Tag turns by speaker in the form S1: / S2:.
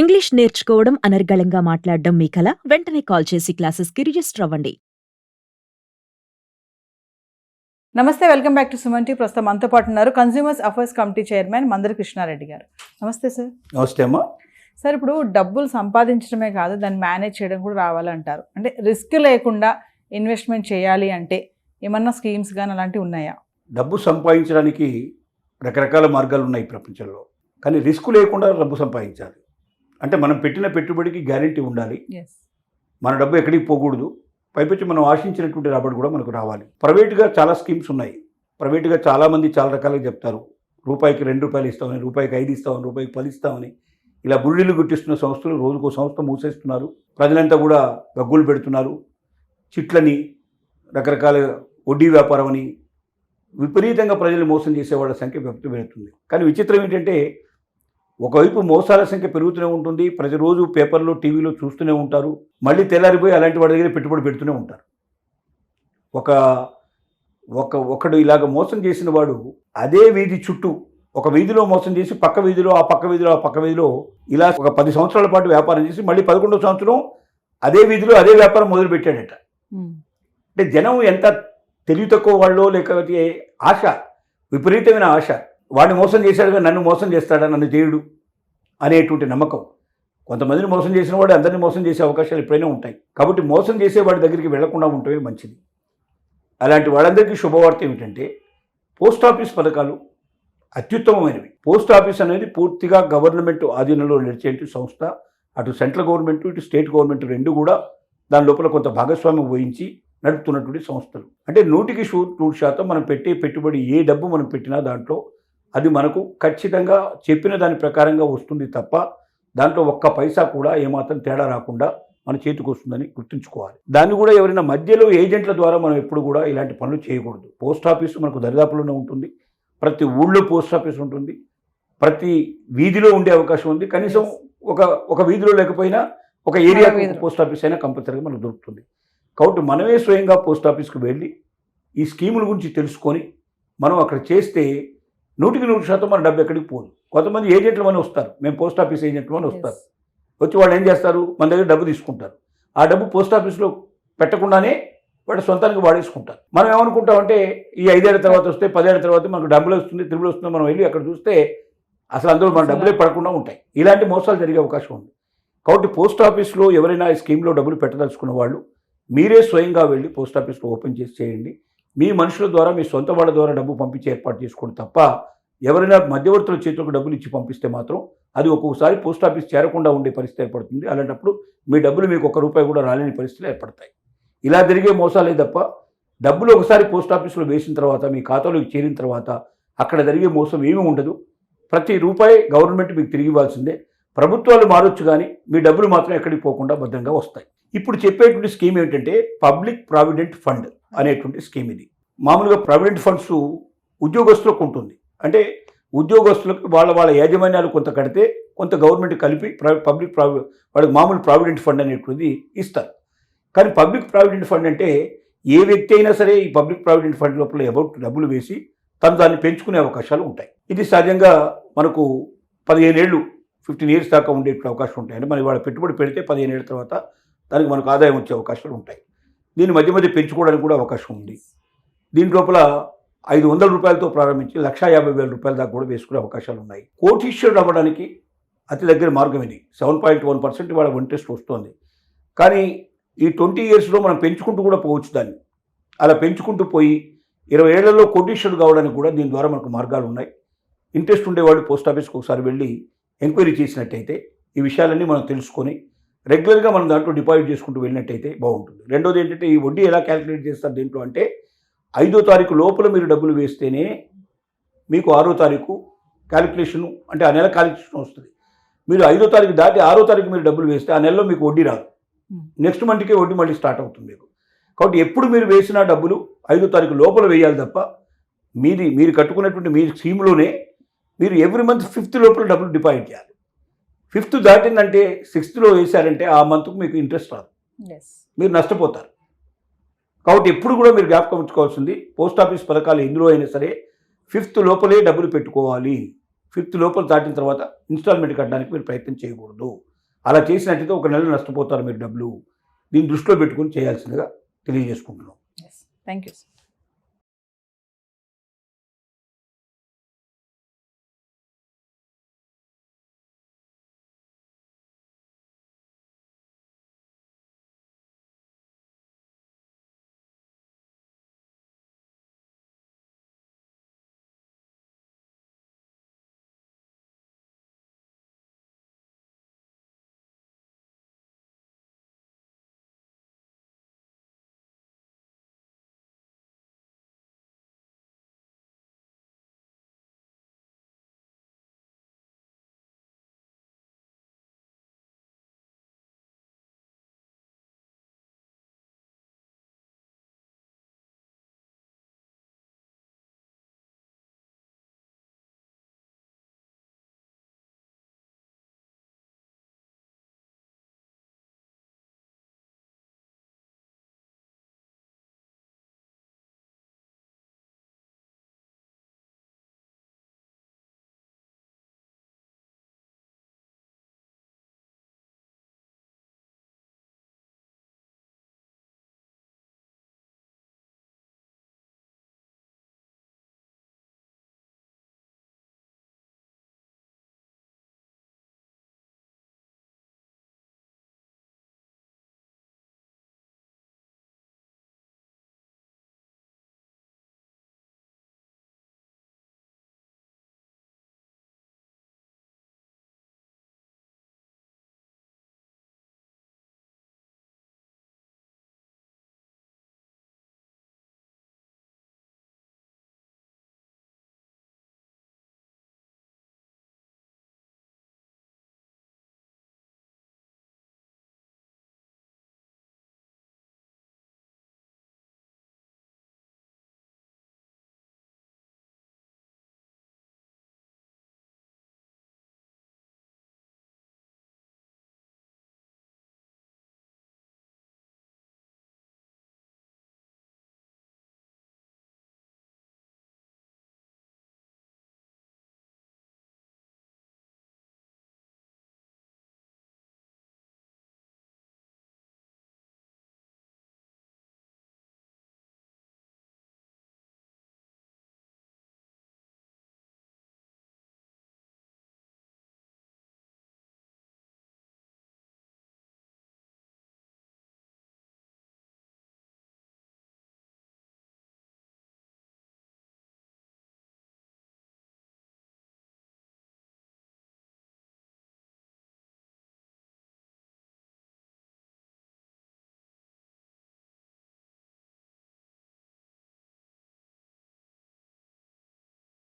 S1: English నేర్చుకోవడం అనర్గళంగా మాట్లాడడం మీ కల? వెంటనే కాల్ చేసి క్లాసెస్‌కి రిజిస్టర్ అవ్వండి.
S2: నమస్తే, welcome back to Suman T. ప్రస్తుతం మనతో పాటు ఉన్నారు consumers affairs committee chairman Mandari Krishna Reddy గారు. నమస్తే సార్.
S3: నమస్తే అమ్మా.
S2: సార్, ఇప్పుడు డబ్బులు సంపాదించడమే కాదు, దాన్ని మేనేజ్ చేయడం కూడా రావాలంటారు. అంటే రిస్క్ లేకుండా ఇన్వెస్ట్మెంట్ చేయాలి అంటే ఏమన్నా స్కీమ్స్ కానీ అలాంటివి ఉన్నాయా?
S3: డబ్బు సంపాదించడానికి రకరకాల మార్గాలు ఉన్నాయి ప్రపంచంలో. కానీ రిస్క్ లేకుండా డబ్బు సంపాదించాలి అంటే మనం పెట్టిన పెట్టుబడికి గ్యారెంటీ ఉండాలి.
S2: ఎస్.
S3: మన డబ్బు ఎక్కడికి పోకూడదు. పైపెచ్చి మనం ఆశించినటువంటి రాబడి కూడా మనకు రావాలి. ప్రైవేట్గా చాలా స్కీమ్స్ ఉన్నాయి. ప్రైవేట్గా చాలామంది చాలా రకాలుగా చెప్తారు. రూపాయికి ₹2 ఇస్తామని, రూపాయికి 5 ఇస్తామని, రూపాయికి 10 ఇస్తామని ఇలా బుర్రీలు గుట్టిస్తున్న సంస్థలు రోజుకో సంస్థ మూసేస్తున్నారు. ప్రజలంతా కూడా గగ్గులు పెడుతున్నారు. చిట్లని, రకరకాల వడ్డీ వ్యాపారం అని విపరీతంగా ప్రజలు మోసం చేసేవాళ్ళ సంఖ్య పెరుగుతుంది. కానీ విచిత్రం ఏంటంటే ఒకవైపు మోసాల సంఖ్య పెరుగుతూనే ఉంటుంది. ప్రతిరోజు పేపర్లో, టీవీలో చూస్తూనే ఉంటారు. మళ్ళీ తెల్లారిపోయి అలాంటి వాడి దగ్గర పెట్టుబడి పెడుతూనే ఉంటారు. ఒకడు ఇలాగ మోసం చేసిన వాడు అదే వీధి చుట్టూ ఒక వీధిలో మోసం చేసి పక్క వీధిలో, ఆ పక్క వీధిలో, ఆ పక్క వీధిలో ఇలా ఒక 10 సంవత్సరాల పాటు వ్యాపారం చేసి మళ్ళీ 11వ సంవత్సరం అదే వీధిలో అదే వ్యాపారం మొదలుపెట్టాడట. అంటే జనం ఎంత తెలివి తక్కువ వాళ్ళో, లేకపోతే ఆశ, విపరీతమైన ఆశ. వాడిని మోసం చేశాడుగా నన్ను మోసం చేస్తాడా, నన్ను చేయడు అనేటువంటి నమ్మకం. కొంతమందిని మోసం చేసిన వాడు అందరినీ మోసం చేసే అవకాశాలు ఎప్పుడైనా ఉంటాయి. కాబట్టి మోసం చేసే వాడి దగ్గరికి వెళ్లకుండా ఉండటమే మంచిది. అలాంటి వాళ్ళందరికీ శుభవార్త ఏమిటంటే పోస్ట్ ఆఫీస్ పథకాలు అత్యుత్తమమైనవి. పోస్ట్ ఆఫీస్ అనేది పూర్తిగా గవర్నమెంట్ ఆధీనంలో నడిచేటువంటి సంస్థ. అటు సెంట్రల్ గవర్నమెంట్, ఇటు స్టేట్ గవర్నమెంట్ రెండు కూడా దాని లోపల కొంత భాగస్వామ్యం వహించి నడుపుతున్నటువంటి సంస్థలు. అంటే 100% మనం పెట్టే పెట్టుబడి, ఏ డబ్బు మనం పెట్టినా దాంట్లో అది మనకు ఖచ్చితంగా చెప్పిన దాని ప్రకారంగా వస్తుంది తప్ప దాంట్లో ఒక్క పైసా కూడా ఏమాత్రం తేడా రాకుండా మన చేతికి వస్తుందని గుర్తుంచుకోవాలి. దాన్ని కూడా ఎవరైనా మధ్యలో ఏజెంట్ల ద్వారా మనం ఎప్పుడు కూడా ఇలాంటి పనులు చేయకూడదు. పోస్ట్ ఆఫీసు మనకు దరిదాపులోనే ఉంటుంది. ప్రతి ఊళ్ళో పోస్ట్ ఆఫీస్ ఉంటుంది. ప్రతి వీధిలో ఉండే అవకాశం ఉంది. కనీసం ఒక వీధిలో లేకపోయినా ఒక ఏరియాకు పోస్ట్ ఆఫీస్ అయినా కంపల్సరీగా మనకు దొరుకుతుంది. కాబట్టి మనమే స్వయంగా పోస్ట్ ఆఫీస్కి వెళ్ళి ఈ స్కీముల గురించి తెలుసుకొని మనం అక్కడ చేస్తే 100% మన డబ్బు ఎక్కడికి పోదు. కొంతమంది ఏజెంట్లు అని వస్తారు, మేము పోస్ట్ ఆఫీస్ ఏజెంట్లు అని వస్తారు. వచ్చి వాళ్ళు ఏం చేస్తారు, మన దగ్గర డబ్బు తీసుకుంటారు. ఆ డబ్బు పోస్ట్ ఆఫీస్లో పెట్టకుండానే వాడు సొంతానికి వాడేసుకుంటారు. మనం ఏమనుకుంటామంటే ఈ 5 ఏళ్ల తర్వాత వస్తే, 10 ఏళ్ల తర్వాత మనకు డబ్బులు వస్తుంది, తిరుగులు వస్తుంది. మనం వెళ్ళి అక్కడ చూస్తే అసలు అందులో మన డబ్బులే పడకుండా ఉంటాయి. ఇలాంటి మోసాలు జరిగే అవకాశం ఉంది. కాబట్టి పోస్ట్ ఆఫీస్లో ఎవరైనా ఈ స్కీమ్లో డబ్బులు పెట్టదలుచుకున్న వాళ్ళు మీరే స్వయంగా వెళ్ళి పోస్ట్ ఆఫీస్లో ఓపెన్ చేసి చేయండి. మీ మనుషుల ద్వారా, మీ సొంత వాళ్ళ ద్వారా డబ్బు పంపించి ఏర్పాటు చేసుకోండి తప్ప ఎవరైనా మధ్యవర్తుల చేతులకు డబ్బులు ఇచ్చి పంపిస్తే మాత్రం అది ఒక్కొక్కసారి పోస్ట్ ఆఫీస్ చేరకుండా ఉండే పరిస్థితి ఏర్పడుతుంది. అలాంటప్పుడు మీ డబ్బులు మీకు ₹1 కూడా రాలేని పరిస్థితులు ఏర్పడతాయి. ఇలా జరిగే మోసాలే తప్ప డబ్బులు ఒకసారి పోస్ట్ ఆఫీస్లో వేసిన తర్వాత, మీ ఖాతాలోకి చేరిన తర్వాత అక్కడ జరిగే మోసం ఏమీ ఉండదు. ప్రతి రూపాయి గవర్నమెంట్ మీకు తిరిగి ఇవ్వాల్సిందే. ప్రభుత్వాలు మారొచ్చు కానీ మీ డబ్బులు మాత్రం ఎక్కడికి పోకుండా భద్రంగా వస్తాయి. ఇప్పుడు చెప్పేటువంటి స్కీమ్ ఏంటంటే పబ్లిక్ ప్రావిడెంట్ ఫండ్ అనేటువంటి స్కీమ్. ఇది మామూలుగా ప్రావిడెంట్ ఫండ్స్ ఉద్యోగస్తులకు ఉంటుంది. అంటే ఉద్యోగస్తులకు వాళ్ళ యాజమాన్యాలు కొంత కడితే కొంత గవర్నమెంట్ కలిపి పబ్లిక్ వాళ్ళకి మామూలు ప్రావిడెంట్ ఫండ్ అనేటువంటిది ఇస్తారు. కానీ పబ్లిక్ ప్రావిడెంట్ ఫండ్ అంటే ఏ వ్యక్తి అయినా సరే ఈ పబ్లిక్ ప్రావిడెంట్ ఫండ్ లోపల డబ్బులు వేసి దాన్ని పెంచుకునే అవకాశాలు ఉంటాయి. ఇది సహజంగా మనకు 15 ఏళ్ళు 15 years దాకా ఉండే అవకాశం ఉంటాయి. అంటే మరి వాళ్ళ పెట్టుబడి పెడితే 15 ఏళ్ళ తర్వాత దానికి మనకు ఆదాయం వచ్చే అవకాశాలు ఉంటాయి. దీన్ని మధ్య మధ్య పెంచుకోవడానికి కూడా అవకాశం ఉంది. దీని లోపల ₹500 ప్రారంభించి ₹150,000 దాకా కూడా వేసుకునే అవకాశాలు ఉన్నాయి. కోటీశ్వరుడు అవ్వడానికి అతి దగ్గర మార్గం ఇది. 7.1% వాళ్ళ ఇంట్రెస్ట్ వస్తుంది. కానీ ఈ 20 yearsలో మనం పెంచుకుంటూ కూడా పోవచ్చు దాన్ని. అలా పెంచుకుంటూ పోయి 20 ఏళ్లలో కోటీశ్వరుడు కావడానికి కూడా దీని ద్వారా మనకు మార్గాలు ఉన్నాయి. ఇంట్రెస్ట్ ఉండేవాళ్ళు పోస్ట్ ఆఫీస్కి ఒకసారి వెళ్ళి ఎంక్వైరీ చేసినట్టయితే ఈ విషయాలన్నీ మనం తెలుసుకొని రెగ్యులర్గా మనం దాంట్లో డిపాజిట్ చేసుకుంటూ వెళ్ళినట్టయితే బాగుంటుంది. రెండోది ఏంటంటే ఈ వడ్డీ ఎలా క్యాలిక్యులేట్ చేస్తారు దీంట్లో అంటే 5వ తారీఖు లోపల మీరు డబ్బులు వేస్తేనే మీకు 6వ తారీఖు క్యాలిక్యులేషను, అంటే ఆ నెల క్యాలిక్యులేషన్ వస్తుంది. మీరు 5వ తారీఖు దాటి 6వ తారీఖు మీరు డబ్బులు వేస్తే ఆ నెలలో మీకు వడ్డీ రాదు. నెక్స్ట్ మంత్కే వడ్డీ మళ్ళీ స్టార్ట్ అవుతుంది మీకు. కాబట్టి ఎప్పుడు మీరు వేసిన డబ్బులు 5వ తారీఖు లోపల వేయాలి తప్ప మీరు కట్టుకున్నటువంటి మీ స్కీమ్లోనే మీరు ఎవ్రీ మంత్ 5th లోపల డబ్బులు డిపాజిట్ చేయాలి. 5th దాటిందంటే 6thలో వేశారంటే ఆ మంత్కు మీకు ఇంట్రెస్ట్ రాదు, మీరు నష్టపోతారు. కాబట్టి ఎప్పుడు కూడా మీరు జ్ఞాపకం ఉంచుకోవాల్సింది పోస్ట్ ఆఫీస్ పథకాలు ఎందులో అయినా సరే 5th లోపలే డబ్బులు పెట్టుకోవాలి. 5th లోపల దాటిన తర్వాత ఇన్స్టాల్మెంట్ కట్టడానికి మీరు ప్రయత్నం చేయకూడదు. అలా చేసినట్టయితే ఒక నెల నష్టపోతారు మీరు డబ్బులు. దీన్ని దృష్టిలో పెట్టుకొని చేయాల్సిందిగా తెలియజేసుకుంటున్నాం.
S2: Thank you.